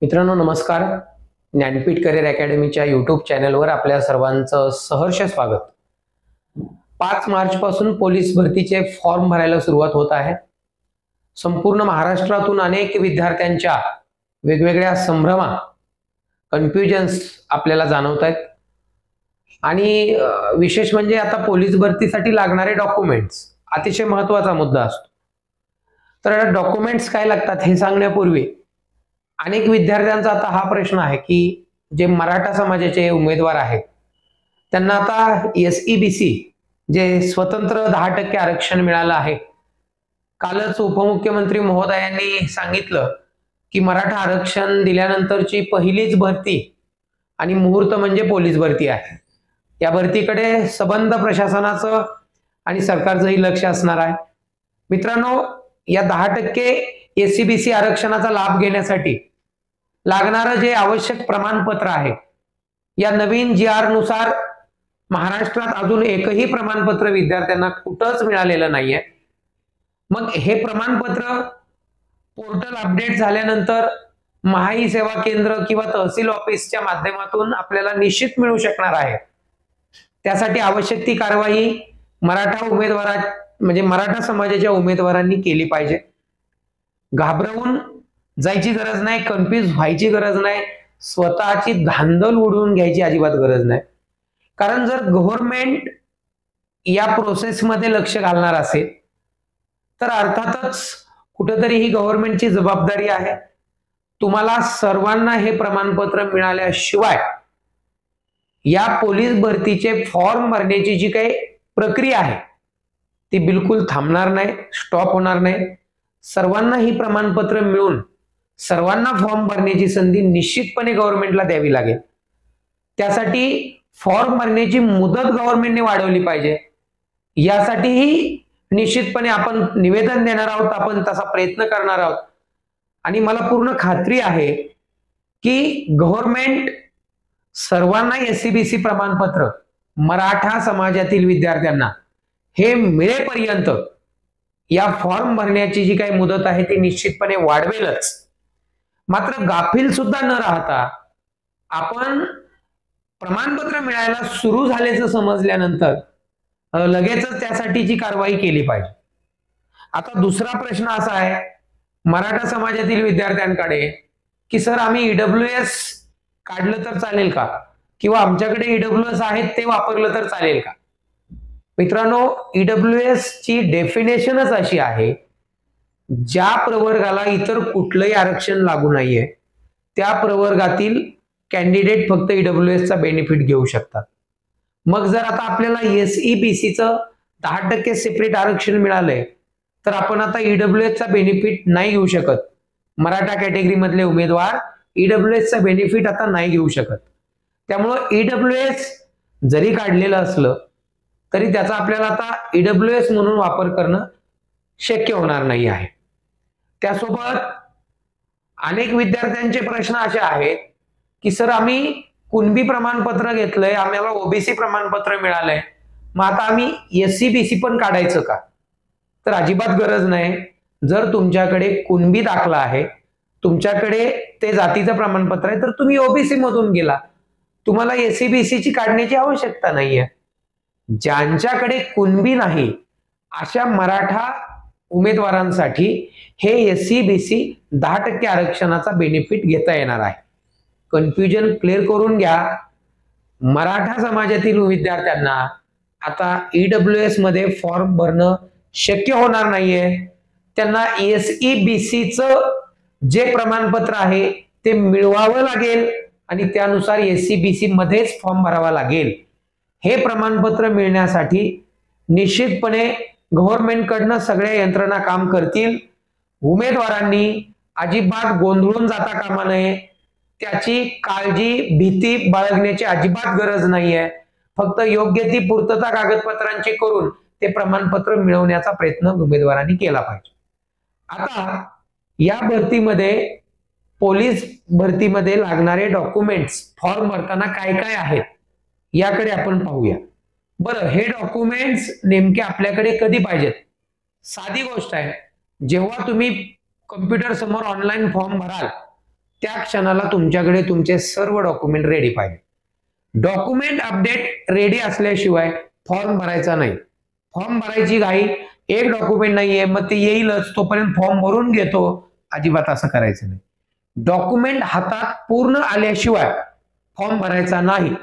मित्रांनो नमस्कार. Jnanpith career अकॅडमीच्या YouTube चॅनलवर आपल्या सर्वांचं सहर्ष स्वागत. 5 मार्च पासून पोलीस भरतीचे फॉर्म भरायला सुरुवात होत आहे. संपूर्ण महाराष्ट्रातून अनेक विद्यार्थ्यांच्या वेगवेगळ्या संभ्रमा, कन्फ्युजन्स आपल्याला जाणवत आहेत. आणि विशेष म्हणजे आता पोलीस भरतीसाठी लागणारे डॉक्युमेंट्स अतिशय महत्त्वाचा मुद्दा असतो. तर डॉक्युमेंट्स काय लागतात हे सांगण्यापूर्वी अनेक विद्यार्थ्यांचा आता हा प्रश्न आहे की जे मराठा समाजाचे उमेदवार आहेत त्यांना आता SEBC जे स्वतंत्र 10% आरक्षण मिळालं आहे. कालच उपमुख्यमंत्री महोदयांनी सांगितलं की मराठा आरक्षण दिल्यानंतरची पहिलीच भरती आणि मुहूर्त म्हणजे पोलीस भरती आहे. या भरतीकडे सबंध प्रशासनाचं आणि सरकारचंही लक्ष असणार आहे. मित्रांनो, या 10% SEBC आरक्षणाचा लाभ घेण्यासाठी लागणारं जे आवश्यक प्रमाणपत्र आहे, या नवीन GR नुसार महाराष्ट्रात अजून एकही प्रमाणपत्र विद्यार्थ्यांना कुठंच मिळालेलं नाहीये. मग हे प्रमाणपत्र पोर्टल अपडेट झाल्यानंतर महाई सेवा केंद्र किंवा तहसील ऑफिसच्या माध्यमातून आपल्याला निश्चित मिळू शकणार आहे. त्यासाठी आवश्यक ती कारवाई मराठा समाजाच्या उमेदवारांनी केली पाहिजे. घाबरवून जायची गरज नाही, कन्फ्यूज व्हायची गरज नाही, स्वतःची धांदल उडवून घ्यायची अजिबात गरज नाही. कारण जर गव्हर्नमेंट या प्रोसेसमध्ये लक्ष घालणार असेल तर अर्थातच कुठेतरी ही गव्हर्नमेंटची जबाबदारी आहे. तुम्हाला सर्वांना हे प्रमाणपत्र मिळाल्याशिवाय या पोलीस भरतीचे फॉर्म भरण्याची जी काही प्रक्रिया आहे ती बिलकुल थांबणार नाही, स्टॉप होणार नाही. सर्वांना ही प्रमाणपत्र मिळून सर्वांना फॉर्म भरण्याची संधी निश्चितपणे गव्हर्नमेंटला द्यावी लागेल. त्यासाठी फॉर्म भरण्याची मुदत गव्हर्नमेंटने वाढवली पाहिजे. यासाठीही निश्चितपणे आपण निवेदन देणार आहोत, आपण तसा प्रयत्न करणार आहोत. आणि मला पूर्ण खात्री आहे की गव्हर्नमेंट सर्वांना SEBC प्रमाणपत्र मराठा समाजातील विद्यार्थ्यांना हे मिळेपर्यंत या फॉर्म भरण्याची जी काही मुदत आहे ती निश्चितपणे वाढवेलच. मात्र गाफील सुद्धा न राहता आपण प्रमाणपत्र मिळायला सुरू झाल्याचं समजल्यानंतर लगेचच त्यासाठीची कारवाई केली पाहिजे. आता दुसरा प्रश्न असा आहे मराठा समाजातील विद्यार्थ्यांकडे की सर आम्ही EWS काढलं तर चालेल का, किंवा आमच्याकडे EWS आहेत ते वापरलं तर चालेल का. मित्रांनो, EWS ची डेफिनेशनच अशी आहे, ज्या प्रवर्गाला इतर कुठलंही आरक्षण लागू नाहीये त्या प्रवर्गातील कॅन्डिडेट फक्त EWS चा बेनिफिट घेऊ शकतात. मग जर आता आपल्याला SEBC चं 10% सेपरेट आरक्षण मिळालंय तर आपण आता EWS चा बेनिफिट नाही घेऊ शकत. मराठा कॅटेगरी मधले उमेदवार EWS चा बेनिफिट आता नाही घेऊ शकत. त्यामुळं EWS जरी काढलेलं असलं तरी त्याचा आपल्याला आता EWS म्हणून वापर करणं शक्य होणार नाही आहे. त्यासोबत अनेक विद्यार्थ्यांचे प्रश्न असे आहेत की सर आम्ही कुणबी प्रमाणपत्र घेतलंय, आम्हाला OBC प्रमाणपत्र मिळालंय, मग आता आम्ही SEBC पण काढायचं का. तर अजिबात गरज नाही. जर तुमच्याकडे कुणबी दाखला आहे, तुमच्याकडे ते जातीचं प्रमाणपत्र आहे, तर तुम्ही OBC मधून गेला, तुम्हाला SEBC ची काढण्याची आवश्यकता नाहीये. ज्यांच्याकडे कुणबी नाही अशा मराठा उमेदवारांसाठी हे SEBC 10% आरक्षणाचा बेनिफिट घेता येणार आहे. कन्फ्युजन क्लिअर करून घ्या. मराठा समाजातील विद्यार्थ्यांना आता EWS मध्ये फॉर्म भरणं शक्य होणार नाहीये. त्यांना SEBC चं जे प्रमाणपत्र आहे ते मिळवावं लागेल आणि त्यानुसार SEBC मध्येच फॉर्म भरावा लागेल. हे प्रमाणपत्र मिळण्यासाठी निश्चितपणे गव्हर्नमेंट कडनं सगळ्या यंत्रणा काम करतील. उमेदवारांनी अजिबात गोंधळून जाता कामा नये. त्याची काळजी, भीती बाळगण्याची अजिबात गरज नाहीये. फक्त योग्य ती पूर्तता कागदपत्रांची करून ते प्रमाणपत्र मिळवण्याचा प्रयत्न उमेदवारांनी केला पाहिजे. आता या भरतीमध्ये, पोलीस भरतीमध्ये लागणारे डॉक्युमेंट्स फॉर्म भरताना काय काय आहेत याकडे आपण पाहूया. बरं, हे डॉक्युमेंट्स नेमके आपल्याकडे कधी पाहिजेत. साधी गोष्ट आहे, जेव्हा तुम्ही कम्प्युटर समोर ऑनलाईन फॉर्म भराल त्या क्षणाला तुमच्याकडे तुमचे सर्व डॉक्युमेंट रेडी पाहिजे। डॉक्युमेंट अपडेट रेडी असल्याशिवाय फॉर्म भरायचा नाही। फॉर्म भरायची घाई, एक डॉक्युमेंट नाहीये मग ते येईलच तोपर्यंत फॉर्म भरून घेतो, अजिबात असं करायचं नाही। डॉक्युमेंट हातात पूर्ण आल्याशिवाय फॉर्म भरायचा नाही,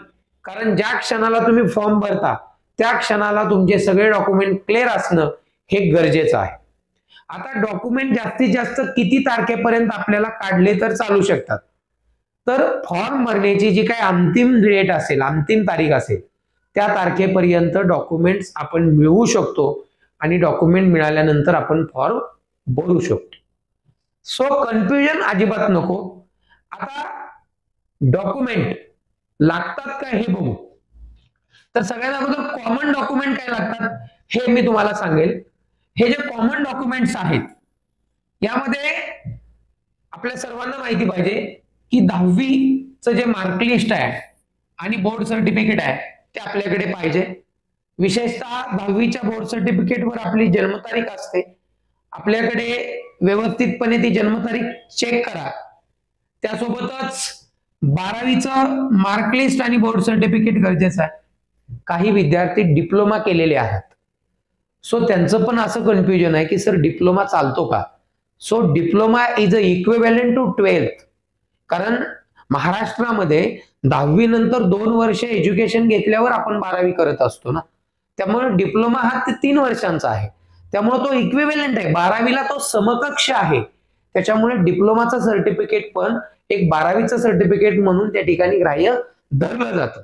कारण ज्या क्षणाला तुम्ही फॉर्म भरता त्या क्षणाला तुमचे सगळे डॉक्युमेंट क्लिअर असणं हे गरजेचं आहे। आता डॉक्युमेंट जास्तीत जास्त किती तारखेपर्यंत आपल्याला काढले तर चालू शकतात, तर फॉर्म भरण्याची जी काही अंतिम डेट असेल, अंतिम तारीख असेल, त्या तारखेपर्यंत डॉक्युमेंट्स आपण मिळवू शकतो आणि डॉक्युमेंट मिळाल्यानंतर आपण फॉर्म भरू शकतो। सो कन्फ्युजन अजिबात नको। आता डॉक्युमेंट लागतात का हे बघू। तर सगळ्यात अगोदर कॉमन डॉक्युमेंट काय लागतात हे मी तुम्हाला सांगेल। हे जे कॉमन डॉक्युमेंट्स आहेत यामध्ये आपल्या सर्वांना माहिती पाहिजे की 10वीचं जे मार्कलिस्ट आहे आणि बोर्ड सर्टिफिकेट आहे ते आपल्याकडे पाहिजे। विशेषतः 10वीच्या बोर्ड सर्टिफिकेटवर आपली जन्मतारीख असते, आपल्याकडे व्यवस्थितपणे ती जन्मतारीख चेक करा। त्यासोबतच 12वीचं मार्कलिस्ट आणि बोर्ड सर्टिफिकेट गरजेचं आहे। काही विद्यार्थी डिप्लोमा केलेले आहेत, सो त्यांचं पण असं कन्फ्युजन आहे की सर डिप्लोमा चालतो का। So diploma is a equivalent to 12th, कारण महाराष्ट्रामध्ये 10वी नंतर 2 वर्ष एज्युकेशन घेतल्यावर आपण 12वी करत असतो ना, त्यामुळे डिप्लोमा हा 3 वर्षांचा आहे, त्यामुळे तो इक्विव्हॅलंट आहे, 12वीला तो समकक्ष आहे। त्याच्यामुळे डिप्लोमाचं सर्टिफिकेट पण एक 12वीचं सर्टिफिकेट म्हणून त्या ठिकाणी ग्राह्य धरलं जातं।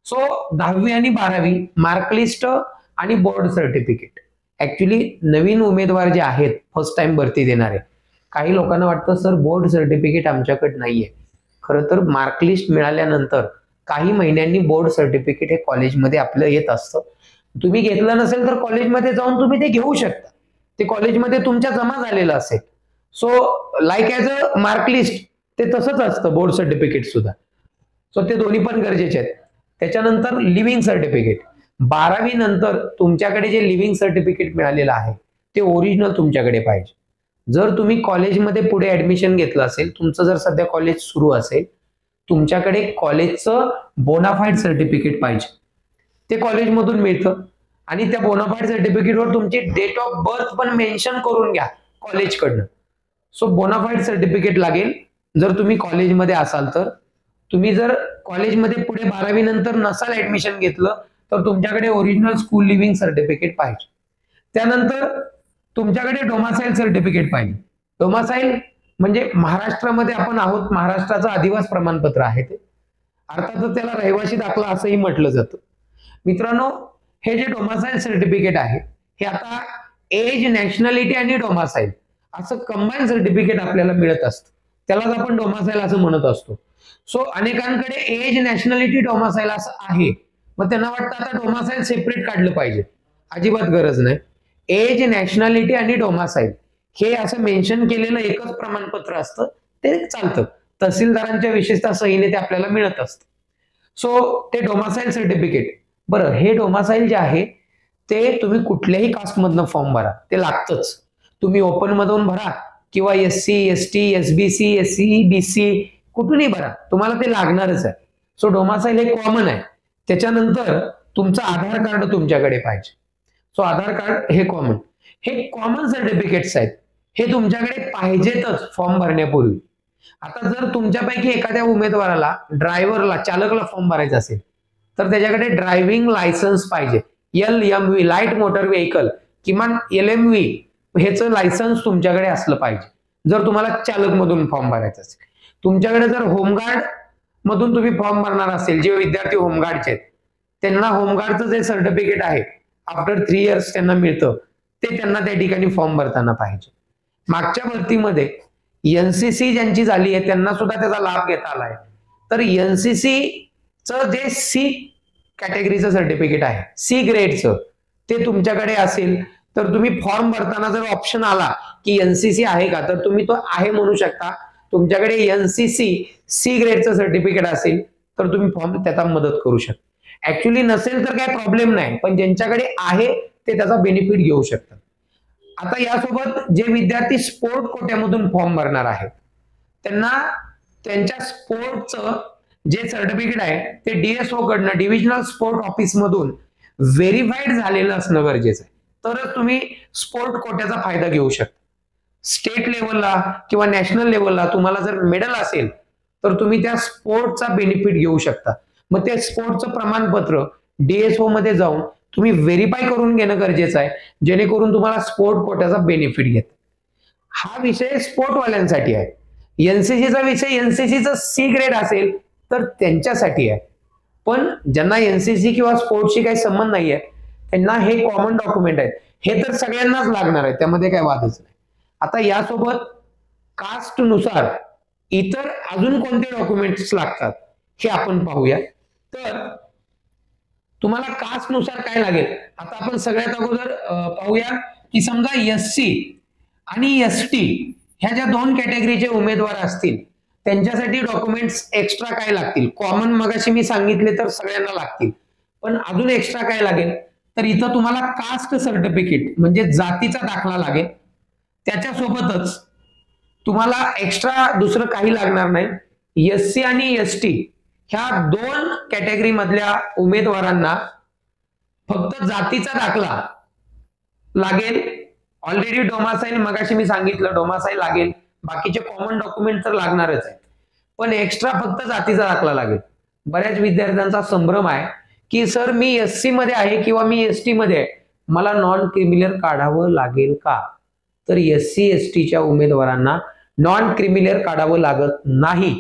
सो 10वी आणि 12वी मार्कलिस्ट आणि बोर्ड सर्टिफिकेट, ऍक्च्युली नवीन उमेदवार जे आहेत फर्स्ट टाइम भरती देणारे, काही लोकांना वाटतं सर बोर्ड सर्टिफिकेट आमच्याकडे नाहीये। खरं तर मार्कलिस्ट मिळाल्यानंतर काही महिन्यांनी बोर्ड सर्टिफिकेट हे कॉलेजमध्ये आपलं येत असतं। तुम्ही घेतलं नसेल तर कॉलेजमध्ये जाऊन तुम्ही ते घेऊ शकता, ते कॉलेजमध्ये तुमच्या जमा झालेलं असेल। So like as a mark list ते तसंच असतं बोर्ड सर्टिफिकेट सुद्धा। सो ते दोन्ही पण गरजेचे आहेत। त्याच्यानंतर लिव्हिंग सर्टिफिकेट, 12वी नंतर तुमच्याकडे जे लिव्हिंग सर्टिफिकेट मिळालेलं आहे ते ओरिजिनल तुमच्याकडे पाहिजे। जर तुम्ही कॉलेजमध्ये पुढे ऍडमिशन घेतलं असेल, तुमचं जर सध्या कॉलेज सुरू असेल, तुमच्याकडे कॉलेजचं बोनाफाईड सर्टिफिकेट पाहिजे, ते कॉलेजमधून मिळतं आणि त्या बोनाफाईड सर्टिफिकेटवर तुमची डेट ऑफ बर्थ पण मेन्शन करून घ्या कॉलेजकडनं। सो बोनाफाईड सर्टिफिकेट लागेल जर तुम्ही कॉलेजमध्ये असाल तर। तुम्ही जर कॉलेजमध्ये पुढे 12वी नंतर नसाल ऍडमिशन घेतलं तर तुमच्याकडे ओरिजिनल स्कूल लिव्हिंग सर्टिफिकेट पाहिजे। त्यानंतर तुमच्याकडे डोमासाईल सर्टिफिकेट पाहिजे। डोमासाईल म्हणजे महाराष्ट्रामध्ये आपण आहोत, महाराष्ट्राचं अधिवास प्रमाणपत्र आहे ते, अर्थातच त्याला रहिवासी दाखला असंही म्हटलं जातं। मित्रांनो, हे जे डोमासाईल सर्टिफिकेट आहे हे आता एज, नॅशनॅलिटी आणि डोमासाईल असं कंबाईन सर्टिफिकेट आपल्याला मिळत असतं, त्यालाच आपण डोमासाईल असं म्हणत असतो। सो अनेकांकडे एज, नॅशनॅलिटी, डोमासाईल असं आहे, मग त्यांना वाटतं आता डोमासाईल सेपरेट काढलं पाहिजे, अजिबात गरज नाही। एज, नॅशनॅलिटी आणि डोमासाईल हे असं मेन्शन केलेलं एकच प्रमाणपत्र असतं, ते चालतं। तहसीलदारांच्या विशेषतः सहीने ते आपल्याला मिळत असतं। सो ते डोमासाईल सर्टिफिकेट, बरं हे डोमासाईल जे आहे ते तुम्ही कुठल्याही कास्टमधनं फॉर्म भरा, ते लागतंच। तुम्ही ओपन मधून भरा किंवा SC, ST, SBC, SC, BC कुठूनही भरा, तुम्हाला ते लागणारच आहे। सो डोमासाईल हे कॉमन आहे। त्याच्यानंतर तुमचं आधार कार्ड तुमच्याकडे पाहिजे। सो आधार कार्ड हे कॉमन, हे कॉमन सर्टिफिकेट्स आहेत, हे तुमच्याकडे पाहिजेतच फॉर्म भरण्यापूर्वी। आता जर तुमच्यापैकी एखाद्या उमेदवाराला, ड्रायव्हरला, चालकला फॉर्म भरायचा असेल तर त्याच्याकडे ड्रायव्हिंग लायसन्स पाहिजे, LMV लाईट मोटर व्हेकल, किमान LMV ह्याचं लायसन्स तुमच्याकडे असलं पाहिजे जर तुम्हाला चालक मधून फॉर्म भरायचा असेल। तुमच्याकडे जर होमगार्ड मधून तुम्ही फॉर्म भरणार असेल, जे विद्यार्थी होमगार्डचे आहेत त्यांना होमगार्डचं जे सर्टिफिकेट आहे आफ्टर 3 इयर्स त्यांना मिळतं, ते त्यांना त्या ठिकाणी फॉर्म भरताना पाहिजे। मागच्या भरतीमध्ये NCC ज्यांची झाली आहे त्यांना सुद्धा त्याचा लाभ घेता आलाय, तर NCC चं जे C कॅटेगरीचं सर्टिफिकेट आहे, C ग्रेडचं, ते तुमच्याकडे असेल तर तुम्ही फॉर्म भरताना जर ऑप्शन आला की NCC आहे का, तर तुम्ही तो आहे म्हणू शकता। तुमच्याकडे NCC C ग्रेडचं सर्टिफिकेट असेल तर तुम्ही फॉर्म त्याचा मदत करू शकता। ऍक्च्युली नसेल तर काही प्रॉब्लेम नाही, पण ज्यांच्याकडे आहे ते त्याचा बेनिफिट घेऊ शकतात। आता यासोबत जे विद्यार्थी स्पोर्ट कोट्यामधून फॉर्म भरणार आहेत त्यांना त्यांच्या स्पोर्टचं जे सर्टिफिकेट आहे ते DSO कडनं, डिव्हिजनल स्पोर्ट ऑफिस मधून व्हेरीफाईड झालेलं असणं गरजेचं आहे, तरच तुम्ही स्पोर्ट कोट्याचा फायदा घेऊ शकता. स्टेट लेवलला किंवा नॅशनल लेवलला तुम्हाला जर मेडल असेल तर तुम्ही त्या स्पोर्टचा बेनिफिट घेऊ शकता. मग ते स्पोर्टचं प्रमाणपत्र DSO मध्ये जाऊन तुम्ही व्हेरीफाय करून घेणं गरजेचं आहे, जेणेकरून तुम्हाला स्पोर्ट कोट्याचा बेनिफिट घेता. हा विषय स्पोर्टवाल्यांसाठी आहे. एनसीसीचा विषय, एनसीसीचा C ग्रेड असेल तर त्यांच्यासाठी आहे. पण ज्यांना एनसीसी किंवा स्पोर्टशी काही संबंध नाहीये त्यांना हे कॉमन डॉक्युमेंट आहेत, हे तर सगळ्यांनाच लागणार आहे, त्यामध्ये काही वादच नाही. आता यासोबत कास्ट नुसार इतर अजून कोणते डॉक्युमेंट्स लागतात हे आपण पाहूया. तर तुम्हाला कास्ट नुसार काय लागेल, आता आपण सगळ्यात अगोदर पाहूया की समजा SC आणि ST ह्या ज्या दोन कॅटेगरीचे उमेदवार असतील त्यांच्यासाठी डॉक्युमेंट्स एक्स्ट्रा काय लागतील. कॉमन मगाशी मी सांगितले तर सगळ्यांना लागतील, पण अजून एक्स्ट्रा काय लागेल तर इथं तुम्हाला कास्ट सर्टिफिकेट म्हणजे जातीचा दाखला लागेल. त्याच्यासोबतच तुम्हाला एक्स्ट्रा दुसरं काही लागणार नाही. SC आणि ST ह्या दोन कॅटेगरी मधल्या उमेदवारांना फक्त जातीचा दाखला लागेल. ऑलरेडी डोमासाईल मगाशी मी सांगितलं डोमासाईल लागेल, बाकीचे कॉमन डॉक्युमेंट तर लागणारच आहे, पण एक्स्ट्रा फक्त जातीचा दाखला लागेल. बऱ्याच विद्यार्थ्यांचा संभ्रम आहे की सर मी SC मध्ये आहे किंवा मी ST मध्ये आहे, मला नॉन क्रिमिनल काढावं लागेल का. तर SC STच्या उमेदवारांना नॉन क्रिमिनल काढावं लागत नाही.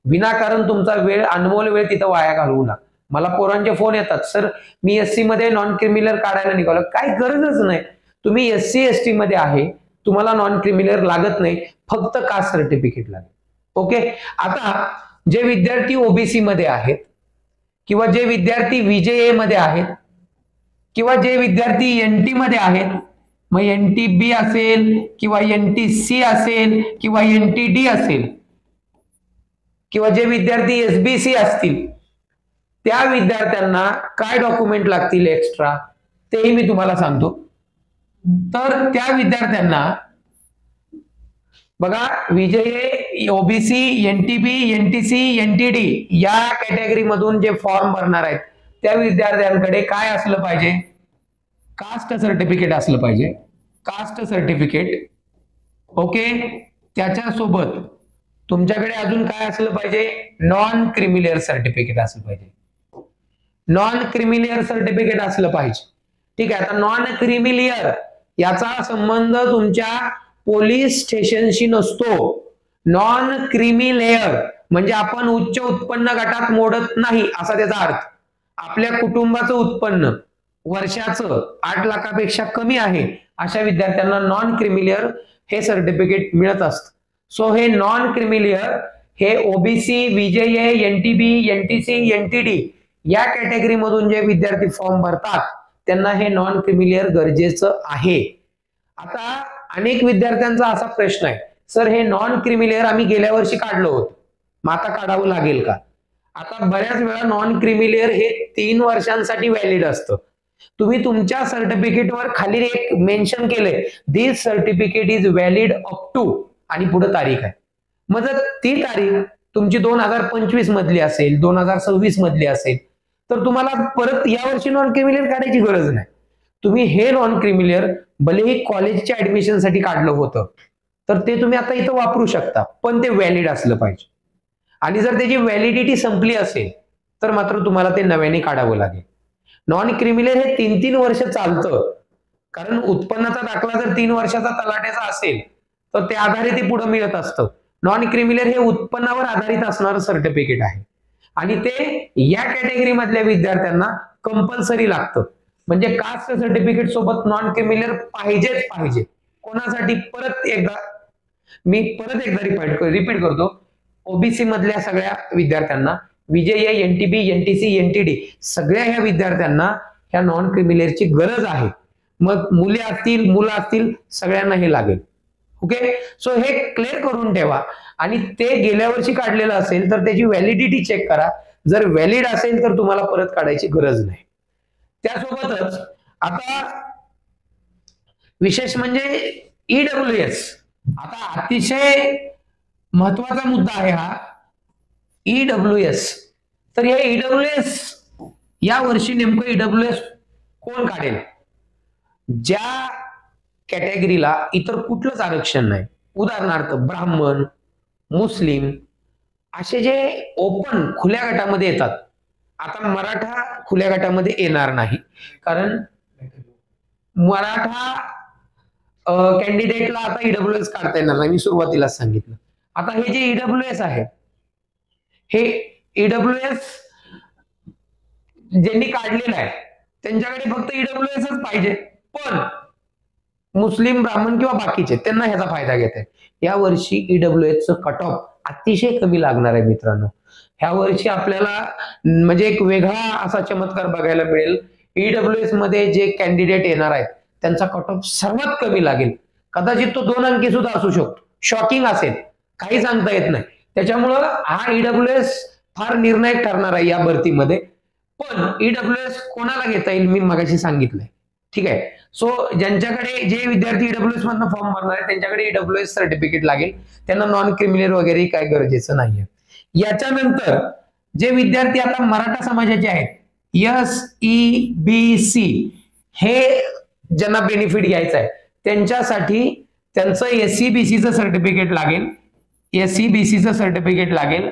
विनाकारण तुमचा वेळ, अनमोल वेळ तिथं वाया घालवू नका. मला पोरांचे फोन येतात, सर मी SC मध्ये नॉन क्रिमिनल काढायला निघालो. काय गरजच नाही, तुम्ही SC ST मध्ये आहे, तुम्हाला नॉन क्रिमिनल लागत नाही, फक्त कास्ट सर्टिफिकेट लागेल. ओके. आता जे विद्यार्थी OBC मध्ये आहेत किंवा जे विद्यार्थी VJA मध्ये आहेत किंवा जे विद्यार्थी NT मध्ये आहेत, मग NTB असेल किंवा NTC असेल किंवा NTD असेल किंवा जे विद्यार्थी SBC असतील त्या विद्यार्थ्यांना काय डॉक्युमेंट लागतील एक्स्ट्रा तेही मी तुम्हाला सांगतो. तर त्या विद्यार्थ्यांना बघा, VJA, OBC, NTB, NTC, NTD या कॅटेगरी मधून जे फॉर्म भरणार आहेत त्या विद्यार्थ्यांकडे काय असलं पाहिजे, कास्ट सर्टिफिकेट असलं पाहिजे. Caste certificate. ओके. त्याच्यासोबत तुमच्याकडे अजून काय असलं पाहिजे, नॉन क्रिमिनल सर्टिफिकेट असलं पाहिजे. नॉन क्रिमिनल सर्टिफिकेट असलं पाहिजे. ठीक आहे. आता नॉन क्रिमिनल याचा संबंध तुमच्या पोलीस स्टेशनशी नसतो. नॉन क्रिमिनल म्हणजे आपण उच्च उत्पन्न गटात मोडत नाही असा त्याचा अर्थ. आपल्या कुटुंबाचं उत्पन्न वर्षाचं 8 लाखापेक्षा कमी आहे अशा विद्यार्थ्यांना नॉन क्रिमिनल हे सर्टिफिकेट मिळत असतं. सो हे नॉन क्रिमिनल हे OBC, VJA, NTB, NTC, NTD या कॅटेगरी मधून जे विद्यार्थी फॉर्म भरतात त्यांना हे नॉन क्रिमिनल गरजेचं आहे. आता अनेक विद्यार्थ्यांचा असा प्रश्न आहे, सर हे नॉन क्रिमिनल आम्ही गेल्या वर्षी काढलो होतो, मग आता काढावं लागेल का. आता बऱ्याच वेळा नॉन क्रिमिनल हे 3 वर्षांसाठी व्हॅलिड असतं. तुम्ही तुमच्या सर्टिफिकेटवर खाली एक मेन्शन केलंय, this certificate is valid up to आणि पुढे तारीख आहे. मग जर ती तारीख तुमची 2025 मधली असेल, 2026 मधली असेल तर तुम्हाला परत यावर्षी नॉन क्रिमिनल काढायची गरज नाही. तुम्ही हे नॉन क्रिमिनल भलेही कॉलेजच्या ऍडमिशनसाठी काढलं होतं तर ते तुम्ही आता इथं वापरू शकता, पण ते व्हॅलिड असलं पाहिजे. आणि जर त्याची व्हॅलिडिटी संपली असेल तर मात्र तुम्हाला ते नव्याने काढावं लागेल. नॉन क्रिमिनल हे 3-3 वर्ष चालतं, कारण उत्पन्नाचा दाखला जर 3 वर्षाचा तलाट्याचा असेल तर त्या आधारे ते पुढे मिळत असतं. नॉन क्रिमिनल हे उत्पन्नावर आधारित असणारं सर्टिफिकेट आहे आणि ते या कॅटेगरी मधल्या विद्यार्थ्यांना कंपल्सरी लागतं. म्हणजे कास्ट सर्टिफिकेट सोबत नॉन क्रिमिनल पाहिजेच पाहिजे. कोणासाठी, परत एकदा रिपीट करतो, OBC मधल्या सगळ्या विद्यार्थ्यांना, VJA, NTB, NTC, NTD सगळ्या ह्या विद्यार्थ्यांना ह्या नॉन क्रिमिनलची गरज आहे. मग मुले असतील, मुलं असतील, सगळ्यांना हे लागेल. ओके. सो हे क्लिअर करून ठेवा. आणि ते गेल्या वर्षी काढलेलं असेल तर त्याची व्हॅलिडिटी चेक करा. जर व्हॅलिड असेल तर तुम्हाला परत काढायची गरज नाही. त्यासोबतच आता विशेष म्हणजे EWS. आता अतिशय महत्वाचा मुद्दा आहे हा. EWS. तर या EWS या वर्षी नेमकं EWS कोण काढेल? ज्या कॅटेगरीला इतर कुठलंच आरक्षण नाही, उदाहरणार्थ ब्राह्मण, मुस्लिम असे जे ओपन खुल्या गटामध्ये येतात. आता मराठा खुल्या गटामध्ये येणार नाही, कारण मराठा कॅन्डिडेटला आता EWS काढता येणार नाही, मी सुरुवातीलाच सांगितलं. आता हे जे EWS आहे, हे EWS ज्यांनी काढलेलं आहे त्यांच्याकडे फक्त EWSच पाहिजे, पण मुस्लिम, ब्राह्मण किंवा बाकीचे त्यांना ह्याचा फायदा घेत आहे. या वर्षी EWSचं कट ऑफ अतिशय कमी लागणार आहे मित्रांनो. ह्या वर्षी आपल्याला म्हणजे एक वेगळा असा चमत्कार बघायला मिळेल. EWS मध्ये जे कॅन्डिडेट येणार आहेत त्यांचा कट ऑफ सर्वात कमी लागेल. कदाचित तो 2 अंकी सुद्धा असू शकतो. शॉकिंग असेल, काही सांगता येत नाही. त्याच्यामुळं हा EWS फार निर्णायक ठरणार आहे या भरतीमध्ये. पण EWS कोणाला घेता येईल मी मगाशी सांगितलंय. ठीक आहे. सो ज्यांच्याकडे जे विद्यार्थी EWS मधनं फॉर्म भरणार आहेत त्यांच्याकडे EWS सर्टिफिकेट लागेल. त्यांना नॉन क्रिमिनल वगैरे काय गरजेचं नाहीये. याच्यानंतर जे विद्यार्थी आता मराठा समाजाचे आहेत, SEBC हे ज्यांना बेनिफिट घ्यायचं आहे त्यांच्यासाठी त्यांचं SEBCचं सर्टिफिकेट लागेल. SEBCचं सर्टिफिकेट लागेल.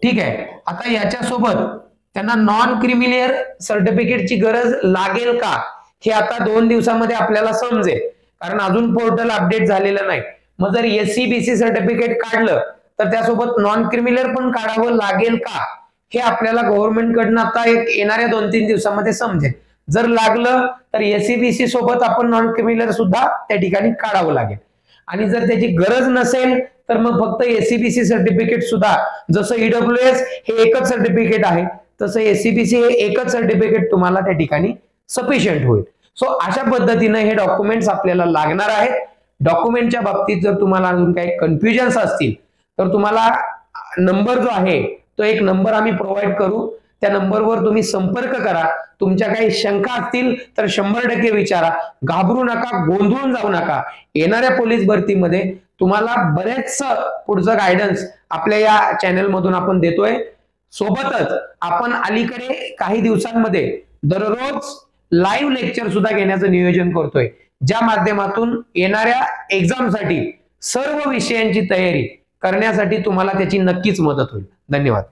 ठीक आहे. आता याच्यासोबत त्यांना नॉन क्रिमिनल सर्टिफिकेटची गरज लागेल का हे आता 2 दिवसामध्ये आपल्याला समजेल, कारण अजून पोर्टल अपडेट झालेलं नाही. मग जर SEBC सर्टिफिकेट काढलं तर त्यासोबत नॉन क्रिमिनल पण काढावं लागेल का हे आपल्याला गव्हर्नमेंट कडनं आता एक येणाऱ्या 2-3 दिवसामध्ये समजेल. जर लागलं तर SEBC सोबत आपण नॉन क्रिमिनल सुद्धा त्या ठिकाणी काढावं लागेल. आणि जर त्याची गरज नसेल तर मग फक्त SEBC सर्टिफिकेट सुद्धा, जसं EWS हे एकच सर्टिफिकेट आहे तसं SEBC हे एकच सर्टिफिकेट तुम्हाला त्या ठिकाणी सफिशियंट होईल. सो अशा पद्धतीने हे डॉक्युमेंट्स आपल्याला लागणार आहेत. डॉक्युमेंटच्या बाबतीत जर तुम्हाला अजून काही कन्फ्युजन्स असतील तर तुम्हाला नंबर जो आहे तो एक नंबर आम्ही प्रोव्हाइड करू. त्या नंबरवर तुम्ही संपर्क करा. तुमच्या काही शंका असतील तर 100% विचारा. घाबरू नका, गोंधळून जाऊ नका. येणाऱ्या पोलीस भरतीमध्ये तुम्हाला बरेच पुढचं गायडन्स आपल्या या चॅनल मधून आपण देतोय. सोबतच आपण अलीकडे काही दिवसांमध्ये दररोज लाईव्ह लेक्चर सुद्धा घेण्याचं नियोजन करतोय, ज्या माध्यमातून येणाऱ्या एक्झामसाठी सर्व विषयांची तयारी करण्यासाठी तुम्हाला त्याची नक्कीच मदत होईल. धन्यवाद.